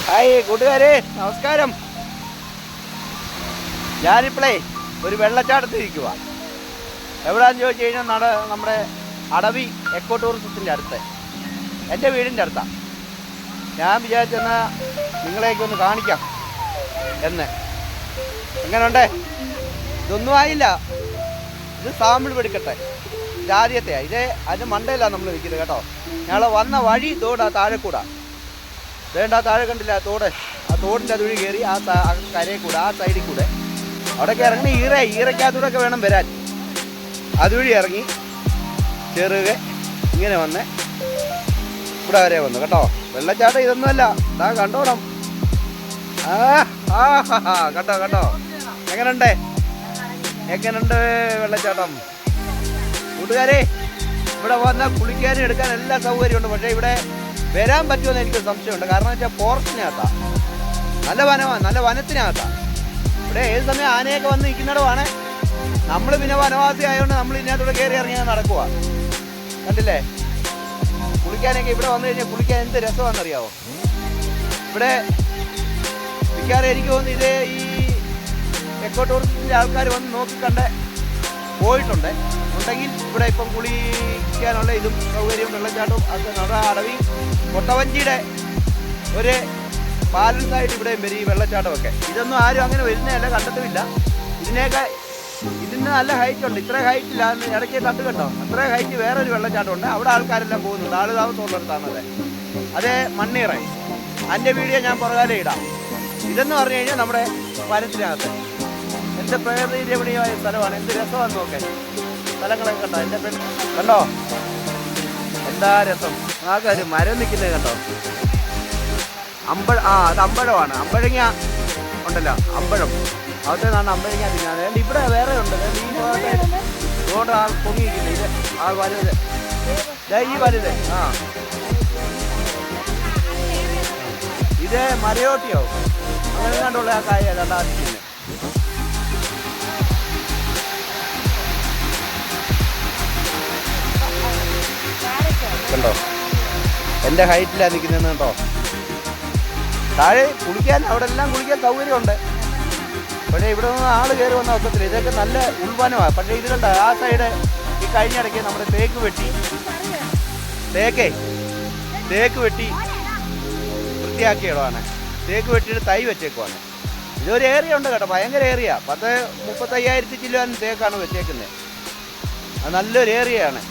Hi കൂട്ടുകാരെ, നമസ്കാരം. ഞാനിപ്പോഴേ ഒരു വെള്ളച്ചാട്ടത്തിൽ ഇരിക്കുക. എവിടെയാണെന്ന് ചോദിച്ചു കഴിഞ്ഞാൽ നമ്മുടെ അടവി എക്കോ ടൂറിസത്തിൻ്റെ അടുത്ത്, എൻ്റെ വീടിൻ്റെ അടുത്താണ്. ഞാൻ വിചാരിച്ചെന്നാൽ നിങ്ങളെയൊക്കെ ഒന്ന് കാണിക്കാം എന്ന്. എങ്ങനെയുണ്ടേ? ഇതൊന്നും ആയില്ല, ഇത് സാമ്പിൾ പിടിക്കട്ടെ. ഇത് ആദ്യത്തെയാണ്. ഇത് അതിൻ്റെ മണ്ടയിലാണ് നമ്മൾ നിൽക്കുന്നത് കേട്ടോ. ഞങ്ങൾ വന്ന വഴി തോടാ, താഴെ കൂടാ. വേണ്ട, താഴെ കണ്ടില്ല തോട്? ആ തോടിൻ്റെ അതുവഴി കയറി ആ കരയിൽ കൂടെ, ആ സൈഡിൽ കൂടെ അവിടെയൊക്കെ ഇറങ്ങി ഈറയ്ക്കകത്തൂടെ ഒക്കെ വേണം വരാൻ. അതുവഴി ഇറങ്ങി ചെറുകെ ഇങ്ങനെ വന്ന് ഇവിടെ വരെ വന്നു കേട്ടോ. വെള്ളച്ചാട്ടം ഇതൊന്നുമല്ല, ഇതാ കണ്ടോണം. കണ്ടോ കണ്ടോ, എങ്ങനെയുണ്ട് വെള്ളച്ചാട്ടം? കൂട്ടുകാരെ, ഇവിടെ വന്നാൽ കുളിക്കാനും എടുക്കാൻ എല്ലാ സൗകര്യമുണ്ട്. പക്ഷേ ഇവിടെ വരാൻ പറ്റുമെന്ന് എനിക്ക് സംശയമുണ്ട്. കാരണം വെച്ചാൽ ഫോറസ്റ്റിനകത്താണ്, നല്ല വനമാണ്, നല്ല വനത്തിനകത്താണ്. ഇവിടെ ഏത് സമയം ആനയൊക്കെ വന്ന് നിൽക്കുന്നിടമാണ്. നമ്മൾ പിന്നെ വനവാസി ആയതുകൊണ്ട് നമ്മൾ ഇതിനകത്തൂടെ കയറി ഇറങ്ങിയാൽ നടക്കുക. കണ്ടില്ലേ? കുളിക്കാനൊക്കെ ഇവിടെ വന്നു കഴിഞ്ഞാൽ കുളിക്കാൻ എന്ത് രസമാണെന്നറിയാവോ? ഇവിടെ മിക്കവാറും എനിക്ക് തോന്നുന്നു ഇത് ഈ എക്കോ ടൂറിസത്തിൻ്റെ ആൾക്കാർ വന്ന് നോക്കിക്കണ്ട് പോയിട്ടുണ്ട്. ഉണ്ടെങ്കിൽ ഇവിടെ ഇപ്പം കുളിക്കാനുള്ള ഇതും സൗകര്യവും വെള്ളച്ചാട്ടവും ഒക്കെ നമ്മുടെ അടവി കൊട്ടവഞ്ചിയുടെ ഒരു ബാലൻസായിട്ട് ഇവിടെയും വരും ഈ വെള്ളച്ചാട്ടമൊക്കെ. ഇതൊന്നും ആരും അങ്ങനെ വരുന്നതല്ല, കണ്ടിട്ടുമില്ല. ഇതിന് നല്ല ഹൈറ്റ് ഉണ്ട്. ഇത്ര ഹൈറ്റില്ല, ഇടയ്ക്ക് കണ്ടു കേട്ടോ. അത്ര ഹൈറ്റ് വേറൊരു വെള്ളച്ചാട്ടമുണ്ട്. അവിടെ ആൾക്കാരെല്ലാം പോകുന്നുണ്ട്, ആളുതാമസമുള്ളിടത്താണത്. അതേ മണ്ണീറ. അതിൻ്റെ വീഡിയോ ഞാൻ പുറകാലം ഇടാം. ഇതെന്ന് പറഞ്ഞു കഴിഞ്ഞാൽ നമ്മുടെ വനത്തിനകത്ത് എൻ്റെ പ്രകൃതി രമണീയമായ സ്ഥലമാണ്. എന്ത് രസമാണെന്ന് നോക്കാൻ. സ്ഥലങ്ങളൊക്കെ കണ്ടോ? എൻ്റെ കണ്ടോ എന്താ രസം. ആൾക്കാർ മരം നിൽക്കുന്നത് കണ്ടോ? അത് അമ്പഴമാണ്. അമ്പഴങ്ങ ഉണ്ടല്ലോ, അമ്പഴം. അവിടുത്തെ നിന്നാണ് അമ്പഴങ്ങ തിന്നാതെ. ഇവിടെ വേറെ ഉണ്ട്. ഈ ഭാഗത്ത് ആൾ പൊങ്ങിയിരിക്കുന്നത്. ഇത് ആ വലുത്, ഈ വലുത്. ഇത് മരയോട്ടിയോ അങ്ങനെ കണ്ടുള്ള ആ കായ രണ്ടാമത്തെ. കണ്ടോ എൻ്റെ ഹൈറ്റിലാണ് നിൽക്കുന്നതെന്ന് കേട്ടോ. താഴെ കുളിക്കാൻ, അവിടെ എല്ലാം കുളിക്കാൻ സൗകര്യമുണ്ട്. പക്ഷേ ഇവിടെ നിന്ന് ആൾ കയറി വന്ന അവസരത്തിൽ ഇതൊക്കെ നല്ല ഉൾവനമാണ്. പക്ഷേ ഇത് കണ്ട ആ സൈഡ് ഈ കഴിഞ്ഞിടയ്ക്ക് നമ്മുടെ തേക്ക് വെട്ടി വൃത്തിയാക്കിയിടമാണ്. തേക്ക് വെട്ടിയിട്ട് തൈ വെച്ചേക്കുവാണ്. ഇതൊരു ഏരിയ ഉണ്ട് കേട്ടോ, ഭയങ്കര ഏരിയ. 35,000 ചില്ലുവാൻ തേക്കാണ് വെച്ചേക്കുന്നത്. അത് നല്ലൊരു ഏരിയയാണ്.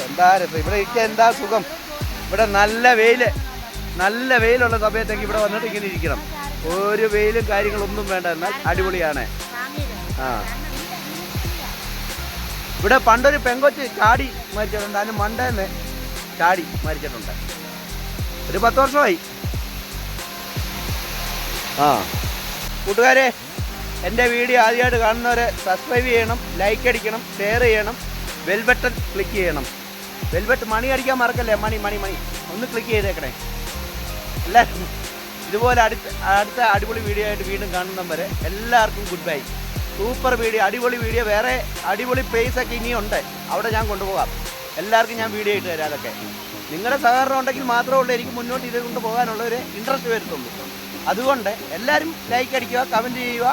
എന്താ രസം ഇവിടെ ഇരിക്കാൻ, എന്താ സുഖം. ഇവിടെ നല്ല വെയിലുള്ള സമയത്തേക്ക് ഇവിടെ വന്നിട്ട് ഇങ്ങനെ ഇരിക്കണം. ഒരു വെയിലും കാര്യങ്ങളൊന്നും വേണ്ട, എന്നാൽ അടിപൊളിയാണ്. ഇവിടെ പണ്ടൊരു പെങ്കൊച്ച് ചാടി മരിച്ചിട്ടുണ്ട്. അതിന് മണ്ടേന്ന് ചാടി മരിച്ചിട്ടുണ്ട്. ഒരു 10 വർഷമായി. കൂട്ടുകാരെ, എൻ്റെ വീഡിയോ ആദ്യമായിട്ട് കാണുന്നവരെ സബ്സ്ക്രൈബ് ചെയ്യണം, ലൈക്ക് അടിക്കണം, ഷെയർ ചെയ്യണം, ബെൽ ബട്ടൺ ക്ലിക്ക് ചെയ്യണം. ബെൽ ബട്ടൺ മണി അടിക്കാൻ മറക്കല്ലേ. മണി ഒന്ന് ക്ലിക്ക് ചെയ്തേക്കണേ. എല്ലാവരും ഇതുപോലെ അടുത്ത അടിപൊളി വീഡിയോ ആയിട്ട് വീണ്ടും കാണുന്നതും വരെ എല്ലാവർക്കും ഗുഡ് ബൈ. സൂപ്പർ വീഡിയോ, അടിപൊളി വീഡിയോ. വേറെ അടിപൊളി പ്ലേസൊക്കെ ഇനിയുണ്ട്, അവിടെ ഞാൻ കൊണ്ടുപോകാം. എല്ലാവർക്കും ഞാൻ വീഡിയോ ഇട്ട് തരാം. അതൊക്കെ നിങ്ങളുടെ സഹകരണം ഉണ്ടെങ്കിൽ മാത്രമേ ഉള്ളൂ എനിക്ക് മുന്നോട്ട് ഇത് കൊണ്ട് പോകാനുള്ള ഒരു ഇൻട്രസ്റ്റ് വരുത്തുള്ളൂ. അതുകൊണ്ട് എല്ലാവരും ലൈക്ക് അടിക്കുക, കമൻറ്റ് ചെയ്യുക,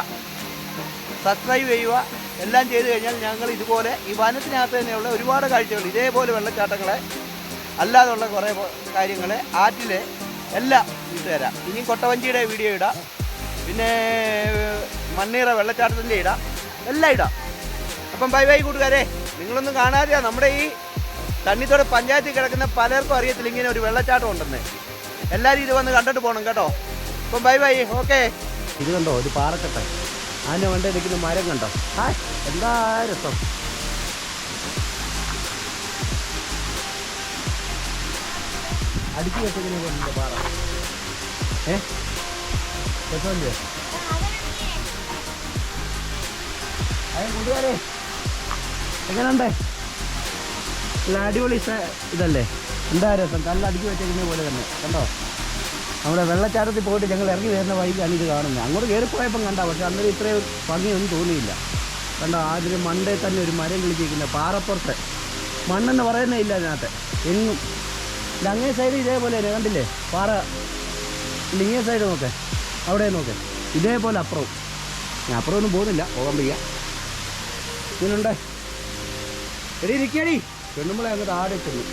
സബ്സ്ക്രൈബ് ചെയ്യുക. എല്ലാം ചെയ്തു കഴിഞ്ഞാൽ ഞങ്ങൾ ഇതുപോലെ ഈ വനത്തിനകത്ത് തന്നെയുള്ള ഒരുപാട് കാഴ്ചകൾ, ഇതേപോലെ വെള്ളച്ചാട്ടങ്ങളെ അല്ലാതുള്ള കുറേ കാര്യങ്ങൾ, ആറ്റിലെ എല്ലാം ഇട്ടുതരാം. ഇനിയും കൊട്ടവഞ്ചിയുടെ വീഡിയോ ഇടാം, പിന്നെ മണ്ണീറ വെള്ളച്ചാട്ടത്തിൻ്റെ ഇടാം, എല്ലാം ഇടാം. അപ്പം ബൈ കൂട്ടുകാരെ. നിങ്ങളൊന്നും കാണാതെയാണ് നമ്മുടെ ഈ തണ്ണിത്തോട് പഞ്ചായത്തിൽ കിടക്കുന്ന പലർക്കും അറിയത്തില്ല ഇങ്ങനെ ഒരു വെള്ളച്ചാട്ടം ഉണ്ടെന്ന്. എല്ലാവരും ഇത് വന്ന് കണ്ടിട്ട് പോകണം കേട്ടോ. അപ്പം ബൈ ഓക്കെ. ഇത് കണ്ടോ, ഒരു പാറക്കെട്ട്. അതിൻ്റെ വണ്ടി നിൽക്കുന്ന മരം കണ്ടോ? എന്താ രസം. അടുക്കി വെച്ചിങ്ങനെ പാറ. രസമല്ലേ? കൂട്ടുകാരെ, എങ്ങനെയുണ്ട്? നല്ല അടിപൊളി ഇതല്ലേ? എന്താ രസം. കല്ല് അടുക്കി വെച്ചേക്കുന്ന പോലെ തന്നെ കണ്ടോ. നമ്മുടെ വെള്ളച്ചാട്ടത്തിൽ പോയിട്ട് ഞങ്ങൾ ഇറങ്ങി വരുന്ന വഴിക്കാണ് ഇത് കാണുന്നത്. അങ്ങോട്ട് കയറിപ്പോയപ്പം കണ്ടാ, പക്ഷെ അന്നേരം ഇത്രയും ഭംഗിയൊന്നും തോന്നിയില്ല. കണ്ടോ, അതിന് മണ്ടേ തന്നെ ഒരു മരം കിളിച്ചിരിക്കുന്ന പാറപ്പുറത്ത് മണ്ണെന്ന് പറയുന്നേ ഇല്ല അതിനകത്ത് എങ്ങും. അങ്ങേ സൈഡ് ഇതേപോലെ തന്നെ കണ്ടില്ലേ പാറ. ഇങ്ങേ സൈഡ് നോക്കേ, അവിടെ നോക്കേ, ഇതേപോലെ അപ്പുറവും. ഞാൻ അപ്പുറമൊന്നും പോകുന്നില്ല, പോകാൻ വയ്യ. ഇങ്ങനുണ്ട്. എടി ഇരിക്കടി, പെണ്ണുമ്പളെ അങ്ങോട്ട് ആടെ ചെന്നു.